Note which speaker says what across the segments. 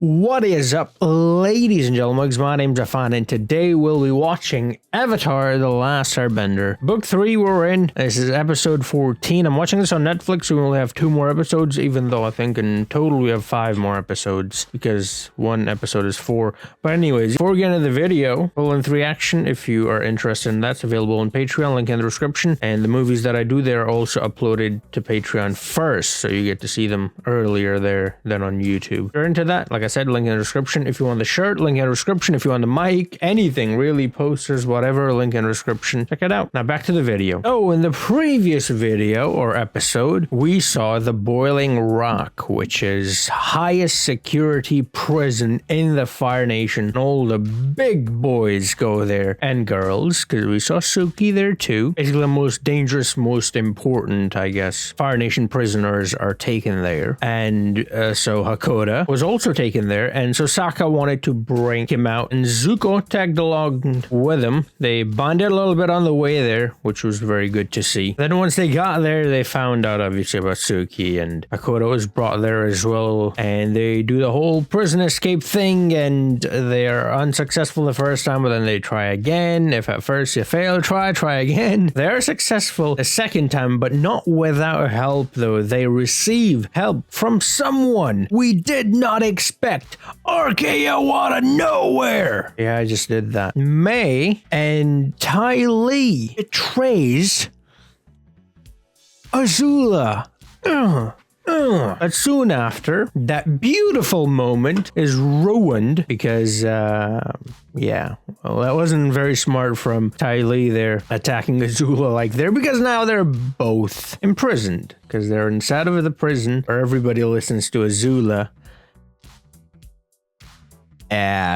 Speaker 1: What is up, ladies and gentlemen? My name's Afan, and today we'll be watching Avatar: The Last Airbender. Book 3 we're in. This is episode 14. I'm watching this on Netflix, so we only have 2 more episodes, even though I think in total we have 5 more episodes, because 1 episode is 4. But anyways, before we get into the video, full-length reaction, if you are interested in that's available on Patreon, link in the description, and the movies that I do there are also uploaded to Patreon first, so you get to see them earlier there than on YouTube. If you're into that, like I said, link in the description. If you want the shirt, link in the description. If you want the mic, anything really, posters, whatever, link in the description. Check it out. Now back to the video. Oh, in the previous video or episode, we saw the Boiling Rock, which is highest security prison in the Fire Nation. All the big boys go there, and girls, because we saw Suki there too. Basically the most dangerous, most important, I guess, Fire Nation prisoners are taken there. And so Hakoda was also taken there, and so Sokka wanted to bring him out, and Zuko tagged along with him. They bonded a little bit on the way there, which was very good to see. Then once they got there, they found out obviously about Suki, and Hakoda was brought there as well, and they do the whole prison escape thing, and they are unsuccessful the first time, but then they try again. If at first you fail, try again. They are successful the second time, but not without help though. They receive help from someone we did not expect. RKO out of nowhere. Yeah, I just did that. May and Ty Lee betrays Azula. But soon after, that beautiful moment is ruined because, yeah, well, that wasn't very smart from Ty Lee there attacking Azula like there, because now they're both imprisoned because they're inside of the prison where everybody listens to Azula.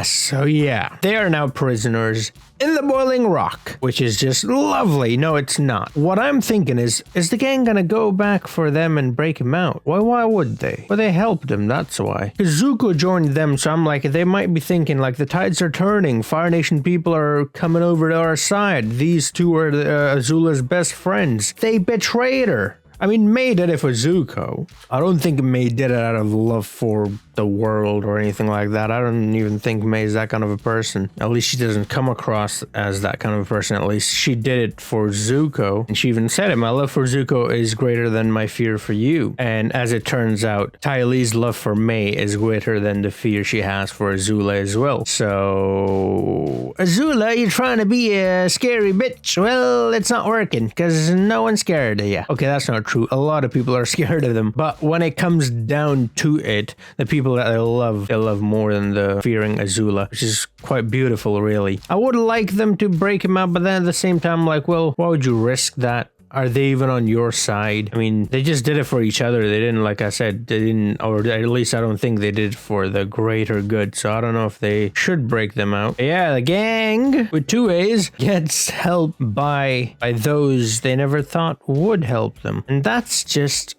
Speaker 1: So yeah, they are now prisoners in the Boiling Rock, which is just lovely. No, it's not. What I'm thinking is the gang gonna go back for them and break him out? Why would they? Well, they helped him, that's why. Because Zuko joined them, so I'm like, they might be thinking, like, the tides are turning. Fire Nation people are coming over to our side. These two are Azula's best friends. They betrayed her. I mean, May did it for Zuko. I don't think May did it out of love for the world or anything like that. I don't even think May's that kind of a person. At least she doesn't come across as that kind of a person. At least she did it for Zuko. And she even said it, my love for Zuko is greater than my fear for you. And as it turns out, Ty Lee's love for May is greater than the fear she has for Azula as well. So, Azula, you're trying to be a scary bitch. Well, it's not working because no one's scared of you. Okay, that's not true. A lot of people are scared of them. But when it comes down to it, the people that they love more than the fearing Azula, which is quite beautiful, really. I would like them to break him up, but then at the same time, like, well, why would you risk that? Are they even on your side? I mean, they just did it for each other. They didn't, like I said, they didn't, or at least I don't think they did it for the greater good. So I don't know if they should break them out. But yeah, the gang with 2 A's gets help by those they never thought would help them. And that's just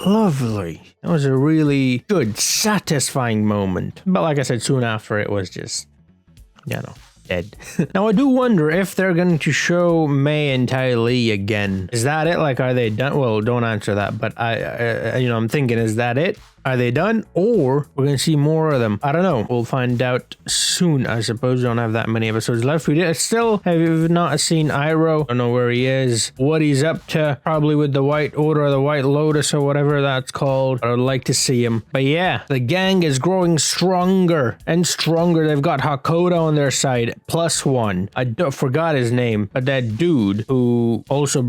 Speaker 1: lovely. That was a really good, satisfying moment. But like I said, soon after it was just, you know, dead. Now I do wonder if they're going to show May and Ty Lee again. Is that it? Like, are they done? Well, don't answer that, but I'm thinking, is that it? Are they done? Or we're going to see more of them? I don't know. We'll find out soon. I suppose we don't have that many episodes left. We still have not seen Iroh. I don't know where he is, what he's up to. Probably with the White Order or the White Lotus or whatever that's called. I'd like to see him. But yeah, the gang is growing stronger and stronger. They've got Hakoda on their side, +1. I forgot his name, but that dude who also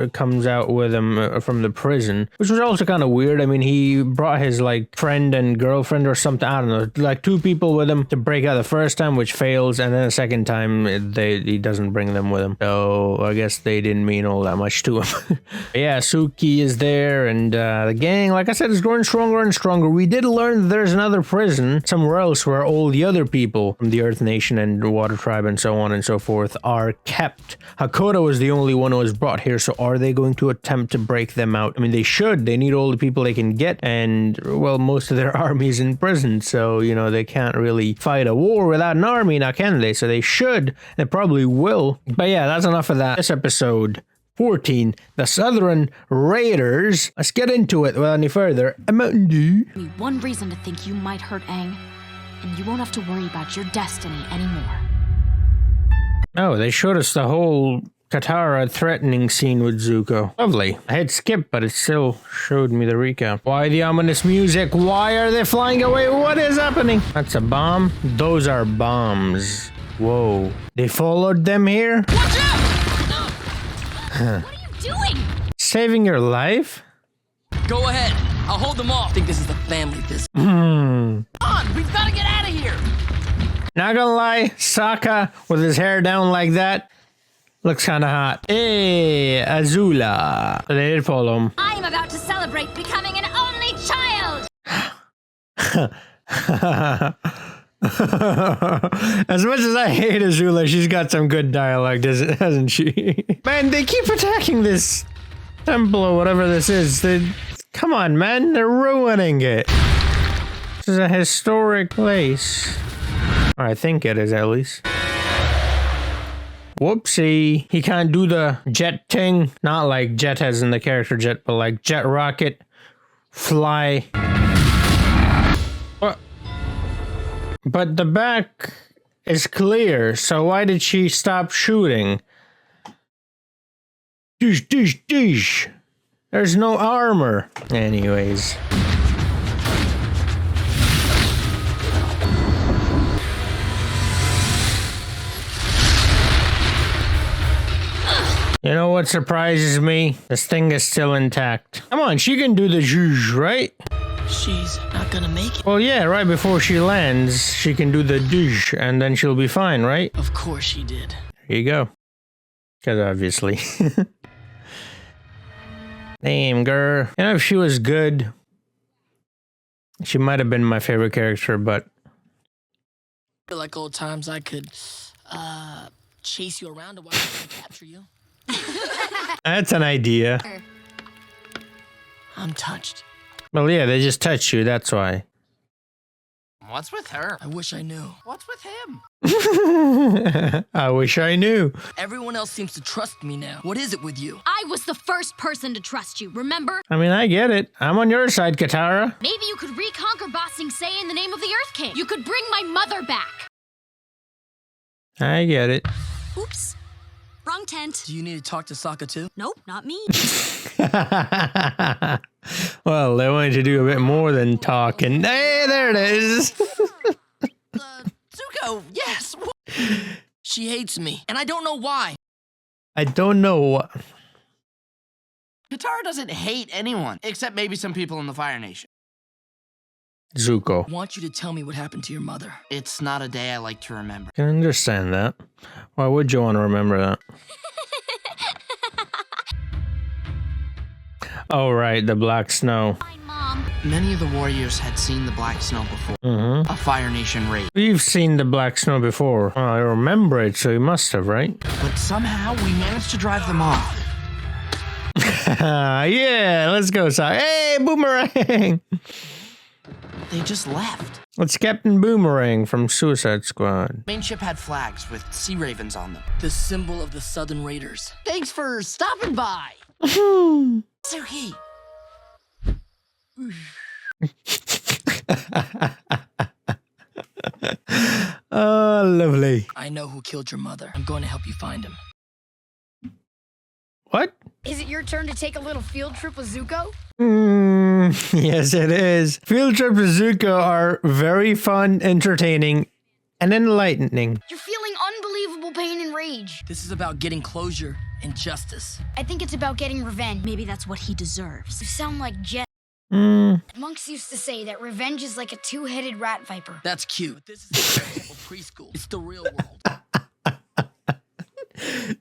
Speaker 1: comes out with him from the prison, which was also kind of weird. I mean, he brought his like friend and girlfriend or something, I don't know, like 2 people with him to break out the first time, which fails, and then the second time he doesn't bring them with him. So I guess they didn't mean all that much to him. Yeah, Suki is there, and the gang, like I said, is growing stronger and stronger. We did learn that there's another prison somewhere else where all the other people from the Earth Nation and the Water Tribe and so on and so forth are kept. Hakoda was the only one who was brought here, so are they going to attempt to break them out? I mean, they should. They need all the people they can get, and well, most of their army's in prison, so, you know, they can't really fight a war without an army now, can they? So they should. They probably will. But yeah, that's enough of that. This episode 14, the Southern Raiders. Let's get into it without any further. Mandy.
Speaker 2: One reason to think you might hurt Aang. and you won't have to worry about your destiny anymore.
Speaker 1: Oh, they showed us the whole Katara threatening scene with Zuko. Lovely. I hit skip, but it still showed me the recap. Why the ominous music? Why are they flying away? What is happening? That's a bomb? Those are bombs. Whoa. They followed them here?
Speaker 2: Watch out! What are you doing?
Speaker 1: Saving your life?
Speaker 3: Go ahead. I'll hold them off. I think this is the family business.
Speaker 1: Hmm.
Speaker 3: Come on, we've got to get out of here.
Speaker 1: Not gonna lie, Sokka with his hair down like that looks kinda hot. Hey, Azula. They did follow him.
Speaker 2: I'm about to celebrate becoming an only child!
Speaker 1: As much as I hate Azula, she's got some good dialogue, hasn't she? Man, they keep attacking this temple or whatever this is. Come on, man, they're ruining it. This is a historic place. Or I think it is, at least. Whoopsie. He can't do the jet thing. Not like Jet as in the character Jet, but like jet rocket. Fly. What? But the back is clear, so why did she stop shooting? Dish, dish, dish. There's no armor. Anyways. You know what surprises me? This thing is still intact. Come on, she can do the zhuzh, right?
Speaker 3: She's not gonna make it.
Speaker 1: Well, yeah, right before she lands, she can do the douche, and then she'll be fine, right?
Speaker 3: Of course she did.
Speaker 1: Here you go. Because obviously. Damn, girl. You know, if she was good, she might have been my favorite character, but...
Speaker 3: I feel like old times I could, chase you around a while and capture you.
Speaker 1: That's an idea.
Speaker 3: I'm touched.
Speaker 1: Well, yeah, they just touch you, that's why.
Speaker 4: What's with her?
Speaker 3: I wish I knew.
Speaker 4: What's with him?
Speaker 1: I wish I knew.
Speaker 3: Everyone else seems to trust me now. What is it with you?
Speaker 2: I was the first person to trust you, remember?
Speaker 1: I mean, I get it. I'm on your side, Katara.
Speaker 2: Maybe you could reconquer Ba Sing Se in the name of the Earth King. You could bring my mother back.
Speaker 1: I get it.
Speaker 2: Oops. Wrong tent.
Speaker 3: Do you need to talk to Sokka too?
Speaker 2: Nope, not me.
Speaker 1: Well, they wanted to do a bit more than talking. Hey, there it is.
Speaker 3: Zuko, yes. She hates me, and I don't know why.
Speaker 1: I don't know what.
Speaker 4: Katara doesn't hate anyone, except maybe some people in the Fire Nation.
Speaker 1: Zuko.
Speaker 3: I want you to tell me what happened to your mother.
Speaker 4: It's not a day I like to remember.
Speaker 1: I can understand that. Why would you want to remember that? Oh, right, the black snow.
Speaker 2: Fine, Mom.
Speaker 4: Many of the warriors had seen the Black Snow before.
Speaker 1: Mm-hmm.
Speaker 4: A Fire Nation raid.
Speaker 1: We've seen the black snow before. Well, I remember it, so you must have, right?
Speaker 4: But somehow we managed to drive them off.
Speaker 1: Yeah, let's go, Sai. Hey, Boomerang!
Speaker 4: They just left.
Speaker 1: It's Captain Boomerang from Suicide Squad.
Speaker 4: Main ship had flags with sea ravens on them.
Speaker 3: The symbol of the Southern Raiders.
Speaker 4: Thanks for stopping by. Suki.
Speaker 1: Oh, lovely.
Speaker 3: I know who killed your mother. I'm going to help you find him.
Speaker 1: What?
Speaker 5: Is it your turn to take a little field trip with Zuko?
Speaker 1: Yes, it is. Field trips with Zuko are very fun, entertaining, and enlightening.
Speaker 5: You're feeling unbelievable pain and rage.
Speaker 3: This is about getting closure and justice.
Speaker 5: I think it's about getting revenge.
Speaker 2: Maybe that's what he deserves.
Speaker 5: You sound like Jet. Monks used to say that revenge is like a two-headed rat viper.
Speaker 3: That's cute. But this is a simple preschool. It's the real world.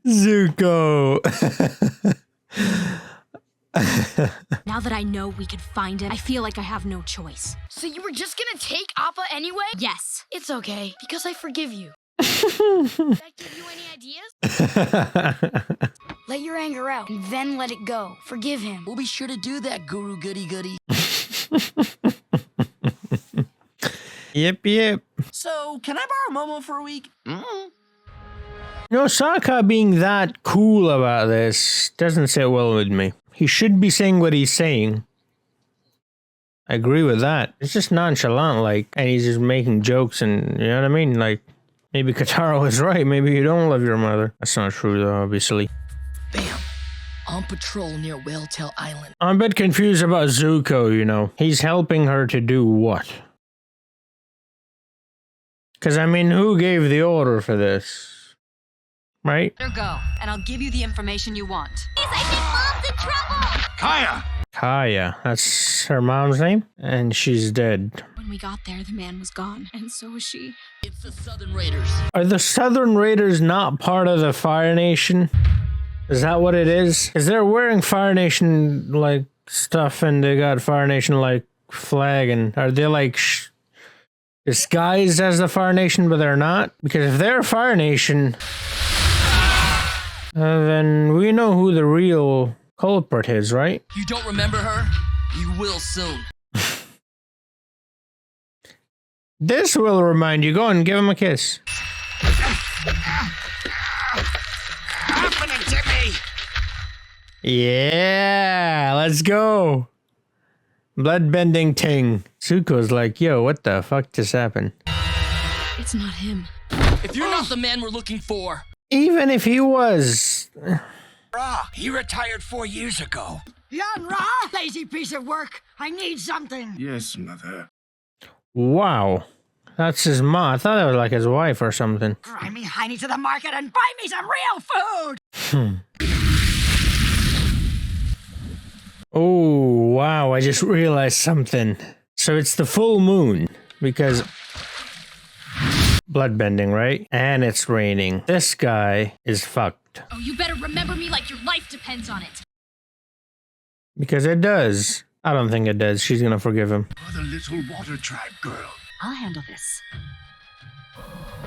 Speaker 1: Zuko.
Speaker 2: Now that I know we could find it, I feel like I have no choice.
Speaker 5: So you were just gonna take Appa anyway?
Speaker 2: Yes.
Speaker 5: It's okay, because I forgive you. Does that give you any ideas? Let your anger out, and then let it go. Forgive him.
Speaker 3: We'll be sure to do that, Guru Goody Goody.
Speaker 1: Yep.
Speaker 4: So, can I borrow Momo for a week?
Speaker 1: You know, Sokka being that cool about this doesn't sit well with me. He should be saying what he's saying. I agree with that. It's just nonchalant, like, and he's just making jokes and, you know what I mean? Like, maybe Katara was right. Maybe you don't love your mother. That's not true, though, obviously.
Speaker 3: Bam. On patrol near Whaletail Island.
Speaker 1: I'm a bit confused about Zuko, you know. He's helping her to do what? Because, I mean, who gave the order for this? Right?
Speaker 6: Let her go, and I'll give you the information you want.
Speaker 2: I think Mom's in trouble!
Speaker 4: Kaya!
Speaker 1: Kaya. That's her mom's name? And she's dead.
Speaker 7: When we got there, the man was gone, and so was she.
Speaker 3: It's the Southern Raiders.
Speaker 1: Are the Southern Raiders not part of the Fire Nation? Is that what it is? Is they're wearing Fire Nation, like, stuff, and they got Fire Nation, like, flag, and are they, like, disguised as the Fire Nation, but they're not? Because if they're Fire Nation, then we know who the real culprit is, right?
Speaker 3: You don't remember her? You will soon.
Speaker 1: This will remind you. Go and give him a kiss.
Speaker 4: Happening to me!
Speaker 1: Yeah, let's go. Bloodbending ting. Zuko's like, yo, what the fuck just happened?
Speaker 7: It's not him.
Speaker 3: If you're not the man we're looking for.
Speaker 1: Even if he was...
Speaker 4: Ra, he retired 4 years ago.
Speaker 5: Yan Ra! Lazy piece of work. I need something.
Speaker 8: Yes, Mother.
Speaker 1: Wow. That's his mom. I thought that was like his wife or something.
Speaker 5: Drive me Heine to the market and buy me some real food.
Speaker 1: Oh, wow. I just realized something. So it's the full moon because bloodbending, right? And it's raining. This guy is fucked.
Speaker 2: Oh, you better remember me like your life depends on it.
Speaker 1: Because it does. I don't think it does. She's gonna forgive him.
Speaker 8: For the little water tribe girl.
Speaker 6: I'll handle this.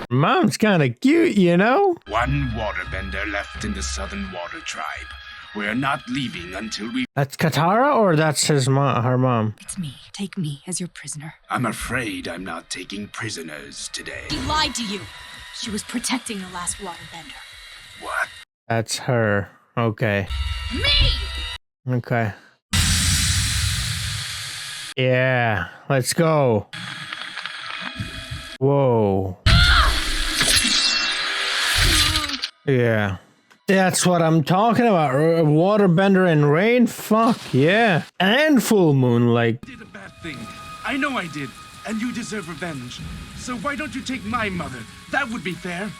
Speaker 1: Mom's kind of cute, you know?
Speaker 8: One waterbender left in the Southern Water Tribe. We're not leaving until we...
Speaker 1: That's Katara or that's his her mom?
Speaker 6: It's me. Take me as your prisoner.
Speaker 8: I'm afraid I'm not taking prisoners today.
Speaker 7: He lied to you. She was protecting the last waterbender.
Speaker 8: What?
Speaker 1: That's her. Okay.
Speaker 2: Me!
Speaker 1: Okay. Yeah, let's go. Whoa. Yeah. That's what I'm talking about. Waterbender and rain? Fuck yeah. And full moon, like.
Speaker 8: I did a bad thing. I know I did. And you deserve revenge. So why don't you take my mother? That would be fair.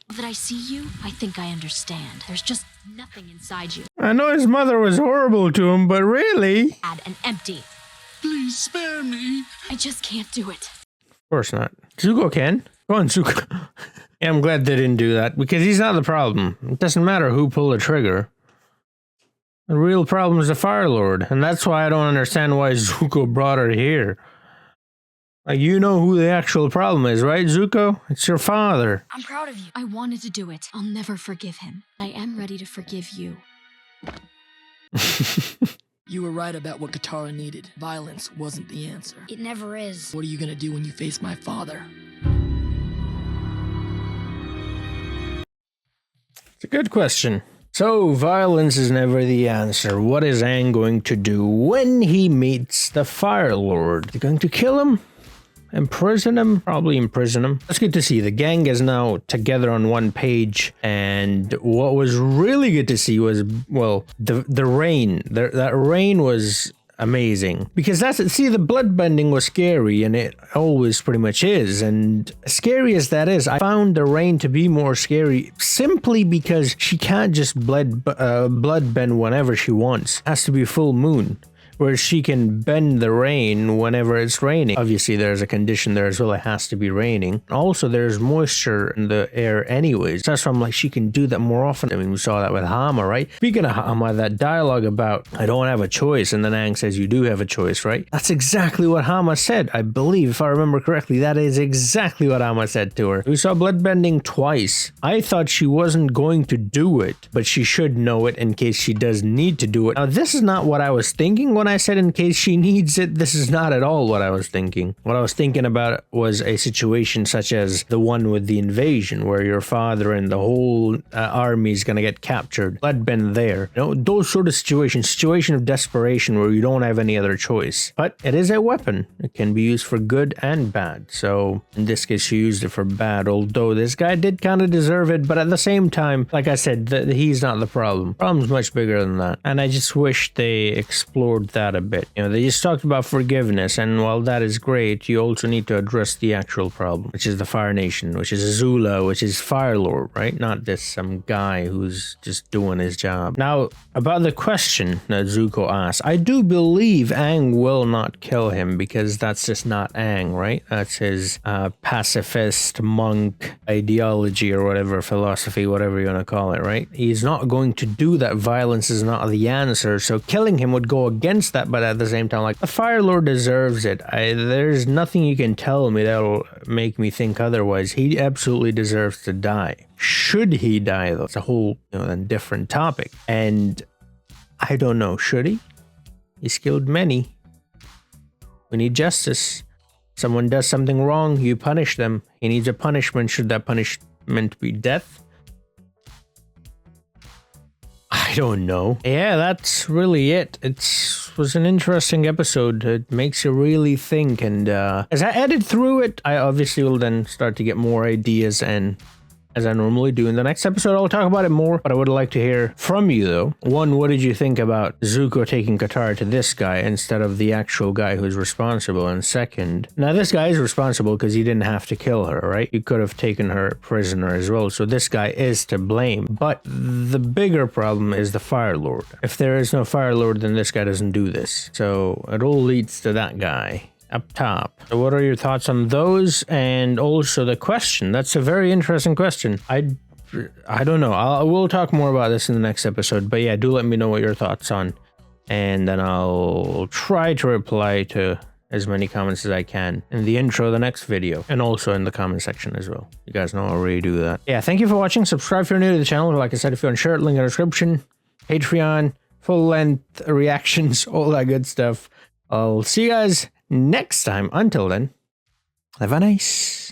Speaker 7: Now that I see you, I think I understand. There's just nothing inside you.
Speaker 1: I know his mother was horrible to him, but really?
Speaker 7: Bad and empty.
Speaker 8: Please spare me.
Speaker 7: I just can't do it.
Speaker 1: Of course not. Zuko can. Go on, Zuko. Yeah, I'm glad they didn't do that, because he's not the problem. It doesn't matter who pulled the trigger. The real problem is the Fire Lord, and that's why I don't understand why Zuko brought her here. Like, you know who the actual problem is, right, Zuko? It's your father.
Speaker 5: I'm proud of you.
Speaker 7: I wanted to do it. I'll never forgive him. I am ready to forgive you.
Speaker 3: You were right about what Katara needed. Violence wasn't the answer.
Speaker 5: It never is.
Speaker 3: What are you gonna do when you face my father?
Speaker 1: It's a good question. So, violence is never the answer. What is Aang going to do when he meets the Fire Lord? Is he going to kill him? Imprison him? Probably imprison him. That's good to see. The gang is now together on one page. And what was really good to see was, well, the rain. That rain was amazing. Because see, the bloodbending was scary, and it always pretty much is. And scary as that is, I found the rain to be more scary simply because she can't just bloodbend whenever she wants. It has to be full moon, where she can bend the rain whenever it's raining. Obviously, there's a condition there as well. It has to be raining. Also, there's moisture in the air anyways. That's why I'm like, she can do that more often. I mean, we saw that with Hama, right? Speaking of Hama, that dialogue about, I don't have a choice, and then Aang says, you do have a choice, right? That's exactly what Hama said. I believe, if I remember correctly, that is exactly what Hama said to her. We saw bloodbending twice. I thought she wasn't going to do it, but she should know it in case she does need to do it. Now, this is not what I was thinking when when I said in case she needs it, this is not at all what I was thinking. What I was thinking about was a situation such as the one with the invasion, where your father and the whole army is going to get captured. I'd been there. You know, those sort of situations, situation of desperation where you don't have any other choice. But it is a weapon. It can be used for good and bad. So in this case, she used it for bad, although this guy did kind of deserve it. But at the same time, like I said, he's not the problem. The problem's much bigger than that. And I just wish they explored that a bit. You know, they just talked about forgiveness, and while that is great, you also need to address the actual problem, which is the Fire Nation, which is Azula, which is Fire Lord, right? Not this some guy who's just doing his job. Now, about the question that Zuko asked, I do believe Aang will not kill him, because that's just not Aang, right? That's his pacifist monk ideology or whatever, philosophy, whatever you want to call it, right? He's not going to do that. Violence is not the answer, so killing him would go against that, but at the same time, like, the Fire Lord deserves it. There's nothing you can tell me that'll make me think otherwise. He absolutely deserves to die. Should he die, though? It's a whole, different topic. And I don't know, should he? He's killed many. We need justice. Someone does something wrong, you punish them. He needs a punishment. Should that punishment be death? I don't know. Yeah, that's really it. It was an interesting episode. It makes you really think, and as I edit through it, I obviously will then start to get more ideas, and as I normally do in the next episode, I'll talk about it more, but I would like to hear from you, though. One, what did you think about Zuko taking Katara to this guy instead of the actual guy who's responsible? And second, now this guy is responsible because he didn't have to kill her, right? He could have taken her prisoner as well, so this guy is to blame. But the bigger problem is the Fire Lord. If there is no Fire Lord, then this guy doesn't do this. So it all leads to that guy up top. So what are your thoughts on those? And also the question. That's a very interesting question. I don't know. We'll talk more about this in the next episode. But yeah, do let me know what your thoughts on. And then I'll try to reply to as many comments as I can in the intro of the next video. And also in the comment section as well. You guys know I already do that. Yeah, thank you for watching. Subscribe if you're new to the channel. Like I said, if you want to share it, link in the description. Patreon, full length reactions, all that good stuff. I'll see you guys next time. Until then, have a nice